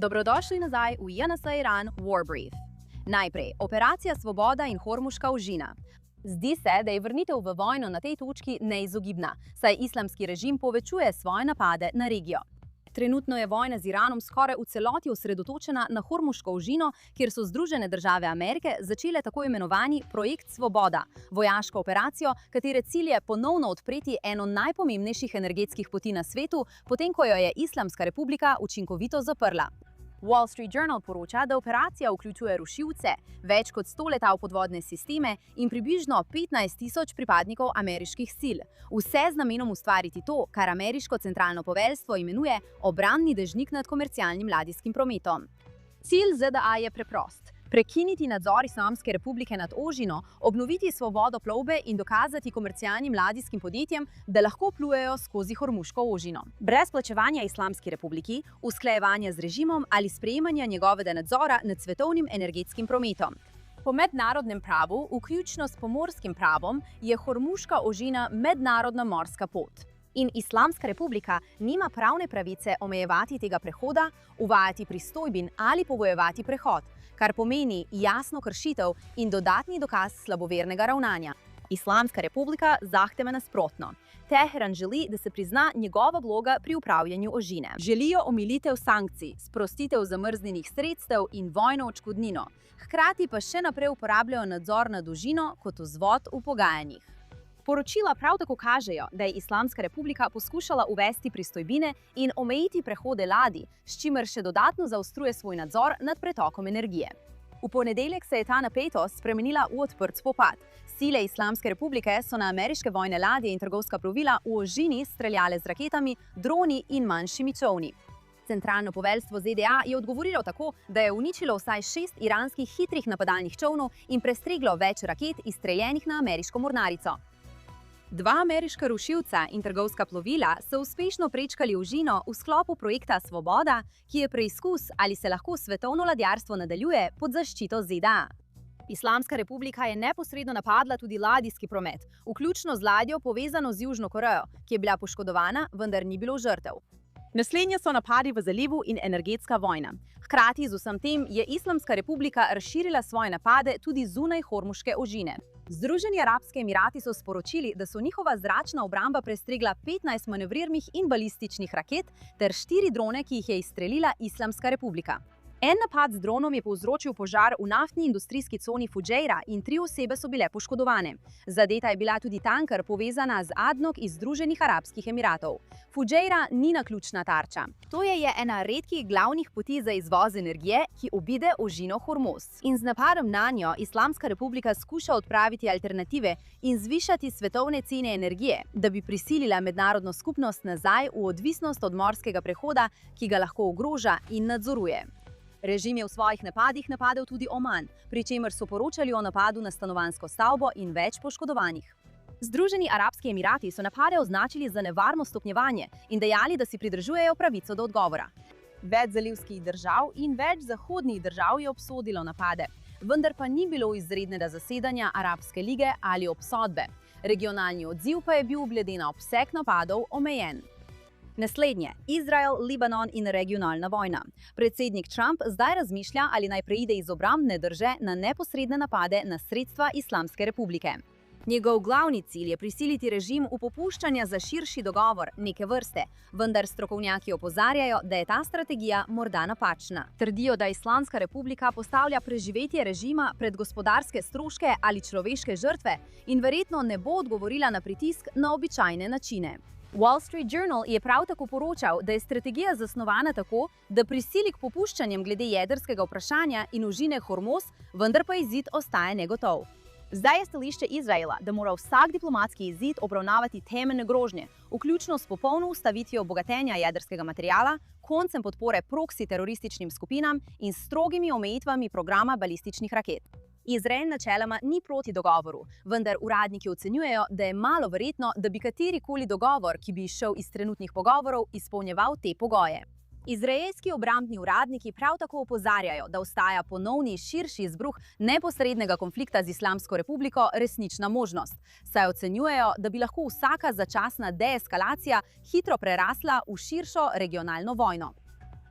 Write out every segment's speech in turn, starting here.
Dobrodošli nazaj v JNS Iran War Brief. Najprej, operacija Svoboda in Hormuška ožina. Zdi se, da je vrnitev v vojno na tej točki neizogibna, saj islamski režim povečuje svoje napade na regijo. Trenutno je vojna z Iranom skoraj v celoti osredotočena na Hormuško ožino, kjer so Združene države Amerike začele tako imenovani projekt Svoboda, vojaško operacijo, katere cilj je ponovno odpreti eno najpomembnejših energetskih poti na svetu, potem ko jo je Islamska republika učinkovito zaprla. Wall Street Journal poroča, da operacija vključuje rušilce, več kot 100 letal podvodne sisteme in približno 15.000 pripadnikov ameriških sil. Vse z namenom ustvariti to, kar ameriško centralno poveljstvo imenuje obrambni dežnik nad komercialnim ladijskim prometom. Cilj ZDA je preprost: prekiniti nadzor Islamske republike nad ožino, obnoviti svobodo plovbe in dokazati komercialnim ladijskim podjetjem, da lahko plujejo skozi Hormuško ožino. Brez plačevanja Islamski republiki, usklajevanja z režimom ali sprejemanja njegovega nadzora nad svetovnim energetskim prometom. Po mednarodnem pravu, vključno s pomorskim pravom, je Hormuška ožina mednarodna morska pot. In Islamska republika nima pravne pravice omejevati tega prehoda, uvajati pristojbin ali pogojevati prehod, kar pomeni jasno kršitev in dodatni dokaz slabovernega ravnanja. Islamska republika zahteva nasprotno. Teheran želi, da se prizna njegova vloga pri upravljanju ožine. Želijo omilitev sankcij, sprostitev zamrznjenih sredstev in vojno odškodnino. Hkrati pa še naprej uporabljajo nadzor nad ožino kot vzvod v pogajanjih. Poročila prav tako kažejo, da je Islamska republika poskušala uvesti pristojbine in omejiti prehode ladij, s čimer še dodatno zaostruje svoj nadzor nad pretokom energije. V ponedeljek se je ta napetost spremenila v odprt spopad. Sile Islamske republike so na ameriške vojne ladje in trgovska plovila v ožini streljale z raketami, droni in manjšimi čolni. Centralno poveljstvo ZDA je odgovorilo tako, da je uničilo vsaj 6 iranskih hitrih napadalnih čolnov in prestreglo več raket izstreljenih na ameriško mornarico. 2 ameriška rušilca in trgovska plovila so uspešno prečkali ožino v sklopu projekta Svoboda, ki je preizkus, ali se lahko svetovno ladjarstvo nadaljuje pod zaščito ZDA. Islamska republika je neposredno napadla tudi ladijski promet, vključno z ladjo povezano z Južno Korejo, ki je bila poškodovana, vendar ni bilo žrtev. Naslednje so napadi v zalivu in energetska vojna. Hkrati z vsem tem je Islamska republika razširila svoje napade tudi zunaj Hormuške ožine. Združeni arabski emirati so sporočili, da so njihova zračna obramba prestregla 15 manevrirnih in balističnih raket ter 4 drone, ki jih je izstrelila Islamska republika. En napad z dronom je povzročil požar v naftni industrijski coni Fujairah in 3 osebe so bile poškodovane. Zadeta je bila tudi tanker povezana z ADNOC iz Združenih arabskih emiratov. Fujairah ni naključna tarča. To je ena redkih glavnih poti za izvoz energije, ki obide ožino Hormuz. In z napadom nanjo Islamska republika skuša odpraviti alternative in zvišati svetovne cene energije, da bi prisilila mednarodno skupnost nazaj v odvisnost od morskega prehoda, ki ga lahko ogroža in nadzoruje. Režim je v svojih napadih napadel tudi Oman, pri čemer so poročali o napadu na stanovanjsko stavbo in več poškodovanih. Združeni arabski emirati so napade označili za nevarno stopnjevanje in dejali, da si pridržujejo pravico do odgovora. Več zalivskih držav in več zahodnih držav je obsodilo napade, vendar pa ni bilo izrednega zasedanja Arabske lige ali obsodbe. Regionalni odziv pa je bil glede na obseg napadov omejen. Naslednje, Izrael, Libanon in regionalna vojna. Predsednik Trump zdaj razmišlja, ali naj preide iz obrambne drže na neposredne napade na sredstva Islamske republike. Njegov glavni cilj je prisiliti režim v popuščanje za širši dogovor neke vrste, vendar strokovnjaki opozarjajo, da je ta strategija morda napačna. Trdijo, da Islamska republika postavlja preživetje režima pred gospodarske stroške ali človeške žrtve in verjetno ne bo odgovorila na pritisk na običajne načine. Wall Street Journal je prav tako poročal, da je strategija zasnovana tako, da prisili k popuščanjem glede jedrskega vprašanja in ožine Hormuz, vendar pa izid ostaja negotov. Zdaj je stališče Izraela, da mora vsak diplomatski izid obravnavati temeljne grožnje, vključno s popolno ustavitvijo bogatenja jedrskega materiala, koncem podpore proksi terorističnim skupinam in strogimi omejitvami programa balističnih raket. Izrael načeloma ni proti dogovoru, vendar uradniki ocenjujejo, da je malo verjetno, da bi katerikoli dogovor, ki bi izšel iz trenutnih pogovorov, izpolnjeval te pogoje. Izraelski obrambni uradniki prav tako opozarjajo, da ostaja ponovni širši izbruh neposrednega konflikta z Islamsko republiko resnična možnost, saj ocenjujejo, da bi lahko vsaka začasna deeskalacija hitro prerasla v širšo regionalno vojno.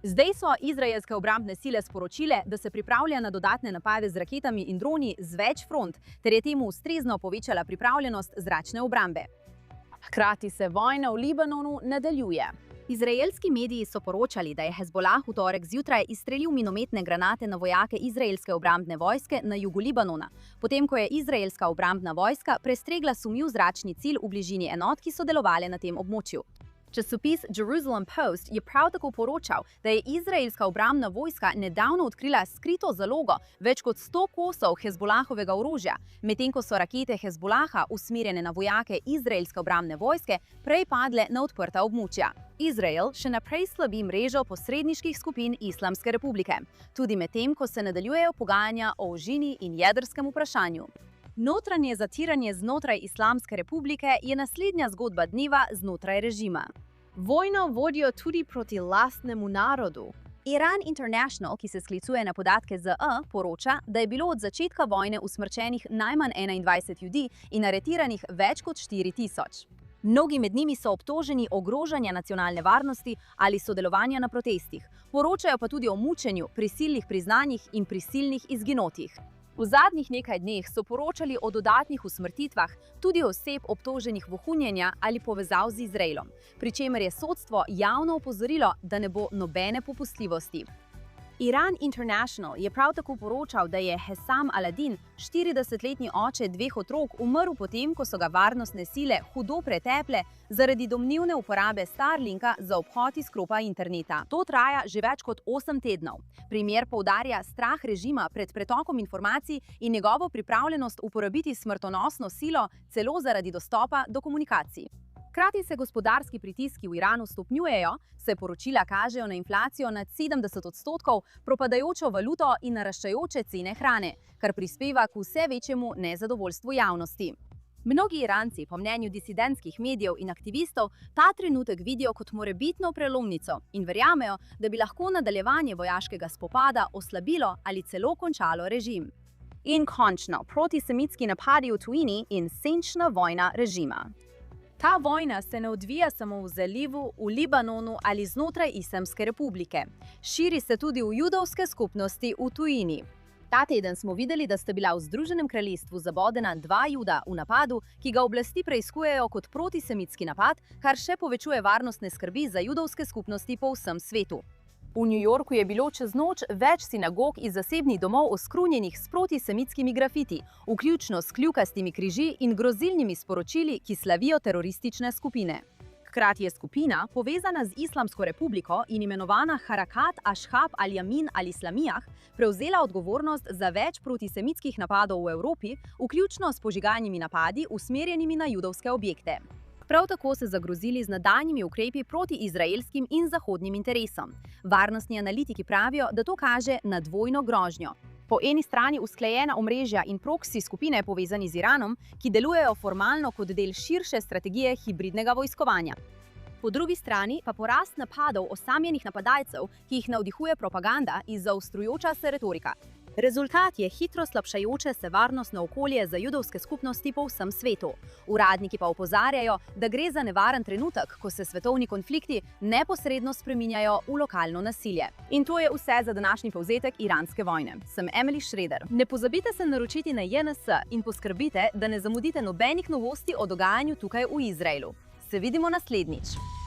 Zdaj so izraelske obrambne sile sporočile, da se pripravlja na dodatne napade z raketami in droni z več front, ter je temu ustrezno povečala pripravljenost zračne obrambe. Hkrati se vojna v Libanonu nadaljuje. Izraelski mediji so poročali, da je Hezbolah v torek zjutraj izstrelil minometne granate na vojake izraelske obrambne vojske na jugu Libanona, potem ko je izraelska obrambna vojska prestregla sumljiv zračni cilj v bližini enot, ki so delovale na tem območju. Časopis Jerusalem Post je prav tako poročal, da je izraelska obrambna vojska nedavno odkrila skrito zalogo več kot 100 kosov Hezbolahovega orožja, medtem ko so rakete Hezbolaha, usmerjene na vojake izraelske obrambne vojske, prej padle na odprta območja. Izrael še naprej slabi mrežo posredniških skupin Islamske republike, tudi medtem, ko se nadaljujejo pogajanja o ožini in jedrskem vprašanju. Notranje zatiranje znotraj Islamske republike je naslednja zgodba dneva znotraj režima. Vojno vodijo tudi proti lastnemu narodu. Iran International, ki se sklicuje na podatke ZE, poroča, da je bilo od začetka vojne usmrčenih najmanj 21 ljudi in aretiranih več kot 4000. Mnogi med njimi so obtoženi ogrožanja nacionalne varnosti ali sodelovanja na protestih. Poročajo pa tudi o mučenju, prisilnih priznanjih in prisilnih izginotjih. V zadnjih nekaj dneh so poročali o dodatnih usmrtitvah tudi oseb obtoženih vohunjenja ali povezav z Izraelom, pri čemer je sodstvo javno opozorilo, da ne bo nobene popustljivosti. Iran International je prav tako poročal, da je Hesam Aladin, 40-letni oče 2 otrok, umrl potem, ko so ga varnostne sile hudo preteple zaradi domnevne uporabe Starlinka za obhod izklopa interneta. To traja že več kot 8 tednov. Primer poudarja strah režima pred pretokom informacij in njegovo pripravljenost uporabiti smrtonosno silo celo zaradi dostopa do komunikacij. Hkrati se gospodarski pritiski v Iranu stopnjujejo, saj poročila kažejo na inflacijo nad 70%, propadajočo valuto in naraščajoče cene hrane, kar prispeva k vse večjemu nezadovoljstvu javnosti. Mnogi Iranci, po mnenju disidentskih medijev in aktivistov, ta trenutek vidijo kot morebitno prelomnico in verjamejo, da bi lahko nadaljevanje vojaškega spopada oslabilo ali celo končalo režim. In končno, protisemitski napadi v tujini in senčna vojna režima. Ta vojna se ne odvija samo v zalivu, v Libanonu ali znotraj Islamske republike. Širi se tudi v judovske skupnosti v tujini. Ta teden smo videli, da sta bila v Združenem kraljestvu zabodena 2 Juda v napadu, ki ga oblasti preiskujejo kot protisemitski napad, kar še povečuje varnostne skrbi za judovske skupnosti po vsem svetu. V New Yorku je bilo čez noč več sinagog iz zasebnih domov oskrunjenih s protisemitskimi grafiti, vključno s kljukastimi križi in grozilnimi sporočili, ki slavijo teroristične skupine. Hkrati je skupina, povezana z Islamsko republiko in imenovana Harakat Ashab al-Yamin al-Islamiyah, prevzela odgovornost za več protisemitskih napadov v Evropi, vključno s požigalnimi napadi, usmerjenimi na judovske objekte. Prav tako se zagrozili z nadaljnjimi ukrepi proti izraelskim in zahodnim interesom. Varnostni analitiki pravijo, da to kaže na dvojno grožnjo. Po eni strani usklajena omrežja in proksi skupine povezani z Iranom, ki delujejo formalno kot del širše strategije hibridnega vojskovanja. Po drugi strani pa porast napadov osamljenih napadalcev, ki jih navdihuje propaganda in zaostrujoča se retorika. Rezultat je hitro slabšajoče se varnostno okolje za judovske skupnosti po vsem svetu. Uradniki pa opozarjajo, da gre za nevaren trenutek, ko se svetovni konflikti neposredno spreminjajo v lokalno nasilje. In to je vse za današnji povzetek iranske vojne. Sem Emily Schroeder. Ne pozabite se naročiti na JNS in poskrbite, da ne zamudite nobenih novosti o dogajanju tukaj v Izraelu. Se vidimo naslednjič!